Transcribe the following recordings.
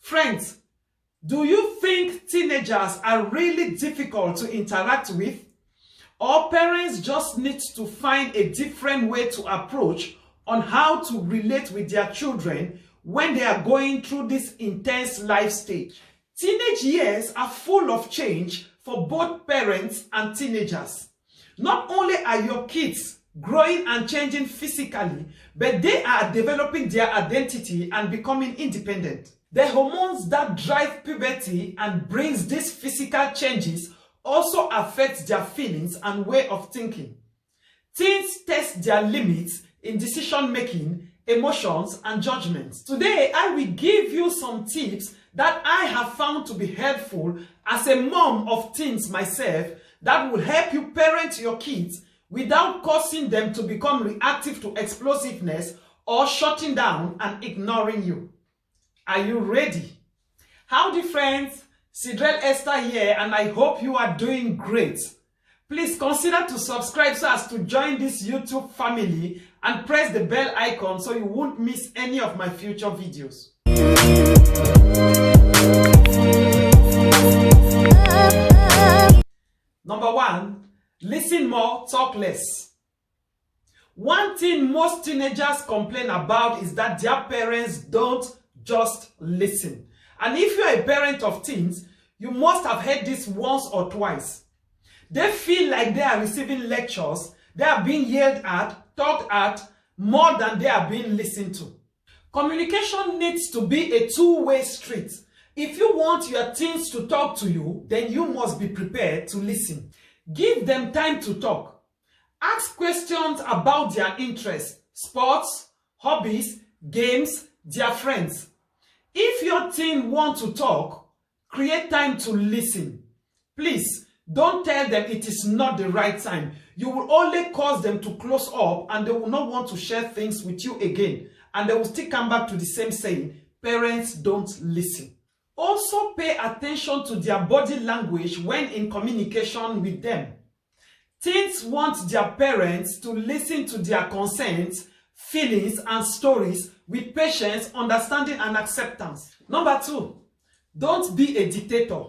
Friends, do you think teenagers are really difficult to interact with? Or parents just need to find a different way to approach on how to relate with their children when they are going through this intense life stage? Teenage years are full of change for both parents and teenagers. Not only are your kids growing and changing physically, but they are developing their identity and becoming independent. The hormones that drive puberty and brings these physical changes also affect their feelings and way of thinking. Teens test their limits in decision making, emotions, and judgments. Today, I will give you some tips that I have found to be helpful as a mom of teens myself that will help you parent your kids without causing them to become reactive to explosiveness or shutting down and ignoring you. Are you ready? Howdy friends, Sidrel Esther here, and I hope you are doing great. Please consider to subscribe so as to join this YouTube family and press the bell icon so you won't miss any of my future videos. Number 1, listen more, talk less. One thing most teenagers complain about is that their parents don't just listen. And if you're a parent of teens, you must have heard this once or twice. They feel like they are receiving lectures, they are being yelled at, talked at, more than they are being listened to. Communication needs to be a two-way street. If you want your teens to talk to you, then you must be prepared to listen. Give them time to talk. Ask questions about their interests, sports, hobbies, games, their friends. If your teen wants to talk, create time to listen. Please, don't tell them it is not the right time. You will only cause them to close up and they will not want to share things with you again. And they will still come back to the same saying, parents don't listen. Also pay attention to their body language when in communication with them. Teens want their parents to listen to their concerns, feelings, and stories with patience, understanding, and acceptance. Number 2, don't be a dictator.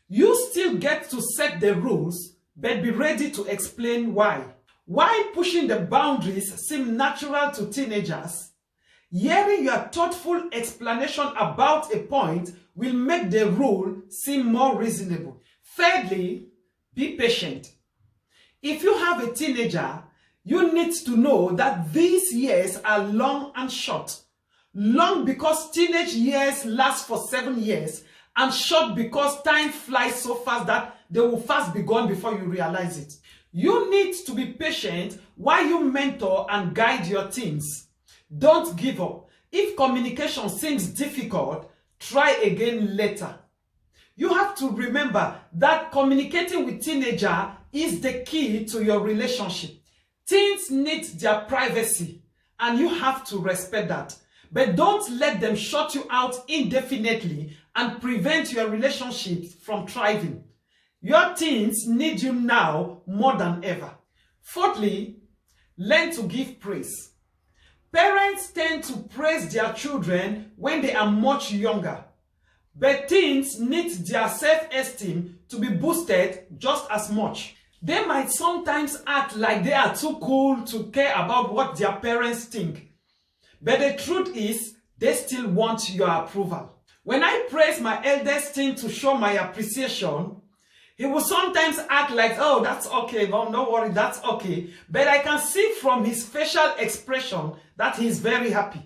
You still get to set the rules, but be ready to explain why. While pushing the boundaries seem natural to teenagers, hearing your thoughtful explanation about a point will make the rule seem more reasonable. Thirdly, be patient. If you have a teenager, you need to know that these years are long and short. Long because teenage years last for 7 years, and short because time flies so fast that they will fast be gone before you realize it. You need to be patient while you mentor and guide your teens. Don't give up. If communication seems difficult, try again later. You have to remember that communicating with teenagers is the key to your relationship. Teens need their privacy, and you have to respect that. But don't let them shut you out indefinitely and prevent your relationship from thriving. Your teens need you now more than ever. Fourthly, learn to give praise. Parents tend to praise their children when they are much younger, but teens need their self-esteem to be boosted just as much. They might sometimes act like they are too cool to care about what their parents think, but the truth is they still want your approval. When I praise my eldest teen to show my appreciation, he will sometimes act like, oh, that's okay, well, no worry, that's okay. But I can see from his facial expression that he's very happy.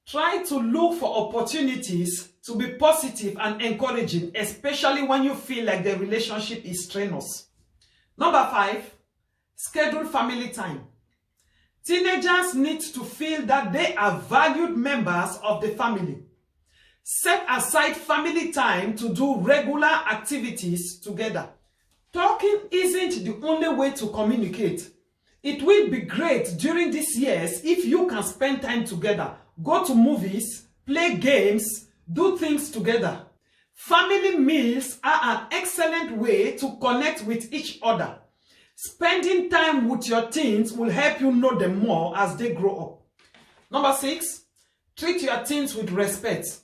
Try to look for opportunities to be positive and encouraging, especially when you feel like the relationship is strenuous. Number 5, schedule family time. Teenagers need to feel that they are valued members of the family. Set aside family time to do regular activities together. Talking isn't the only way to communicate. It will be great during these years if you can spend time together, go to movies, play games, do things together. Family meals are an excellent way to connect with each other. Spending time with your teens will help you know them more as they grow up. Number 6, treat your teens with respect.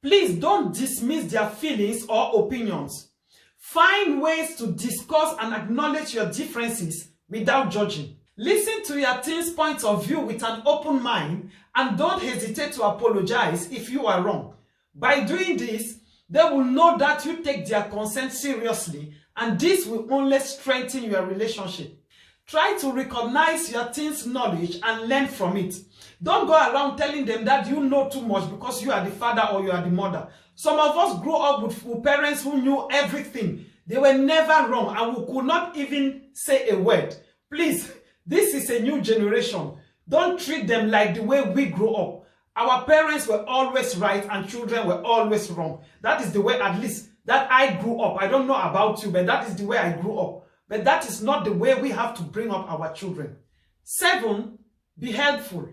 Please don't dismiss their feelings or opinions. Find ways to discuss and acknowledge your differences without judging. Listen to your teens' point of view with an open mind and don't hesitate to apologize if you are wrong. By doing this, they will know that you take their consent seriously, and this will only strengthen your relationship. Try to recognize your teens' knowledge and learn from it. Don't go around telling them that you know too much because you are the father or you are the mother. Some of us grew up with parents who knew everything. They were never wrong and we could not even say a word. Please, this is a new generation. Don't treat them like the way we grew up. Our parents were always right and children were always wrong. That is the way, at least, that I grew up. I don't know about you, but that is the way I grew up. But that is not the way we have to bring up our children. 7, be helpful.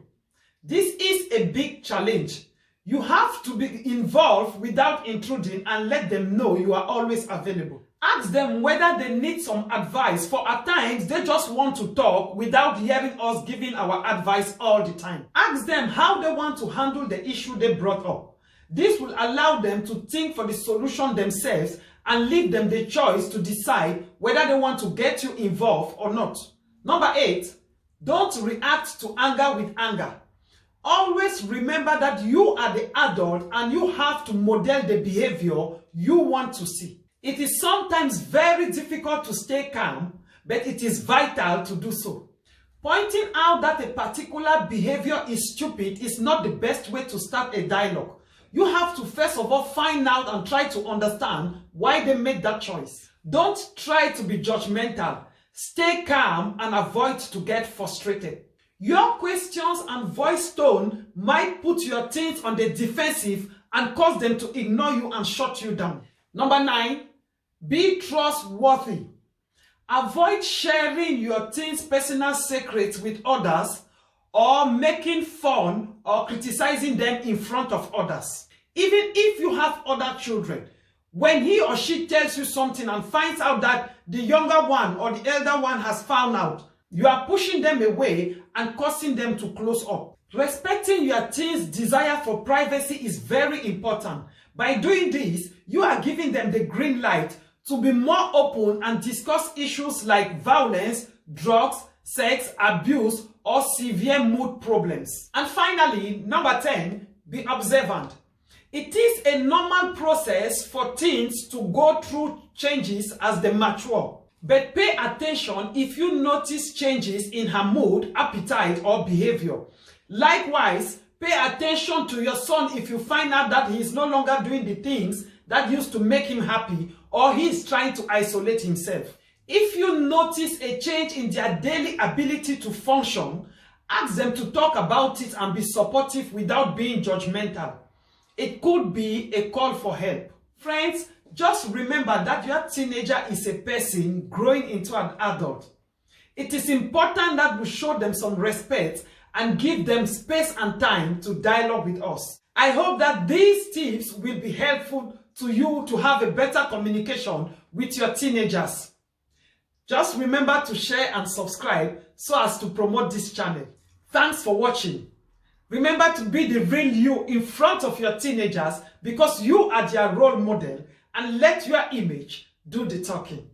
This is a big challenge. You have to be involved without intruding and let them know you are always available. Ask them whether they need some advice, for at times they just want to talk without hearing us giving our advice all the time. Ask them how they want to handle the issue they brought up. This will allow them to think for the solution themselves and leave them the choice to decide whether they want to get you involved or not. Number 8, don't react to anger with anger. Always remember that you are the adult and you have to model the behavior you want to see. It is sometimes very difficult to stay calm, but it is vital to do so. Pointing out that a particular behavior is stupid is not the best way to start a dialogue. You have to first of all find out and try to understand why they made that choice. Don't try to be judgmental. Stay calm and avoid to get frustrated. Your questions and voice tone might put your teens on the defensive and cause them to ignore you and shut you down. Number 9, be trustworthy. Avoid sharing your teens' personal secrets with others or making fun or criticizing them in front of others. Even if you have other children, when he or she tells you something and finds out that the younger one or the elder one has found out, you are pushing them away and causing them to close up. Respecting your teens' desire for privacy is very important. By doing this, you are giving them the green light to be more open and discuss issues like violence, drugs, sex, abuse, or severe mood problems. And finally, number 10, be observant. It is a normal process for teens to go through changes as they mature. But pay attention if you notice changes in her mood, appetite, or behavior. Likewise, pay attention to your son if you find out that he is no longer doing the things that used to make him happy or he is trying to isolate himself. If you notice a change in their daily ability to function, ask them to talk about it and be supportive without being judgmental. It could be a call for help. Friends, just remember that your teenager is a person growing into an adult. It is important that we show them some respect and give them space and time to dialogue with us. I hope that these tips will be helpful to you to have a better communication with your teenagers. Just remember to share and subscribe so as to promote this channel. Thanks for watching. Remember to be the real you in front of your teenagers because you are their role model, and let your image do the talking.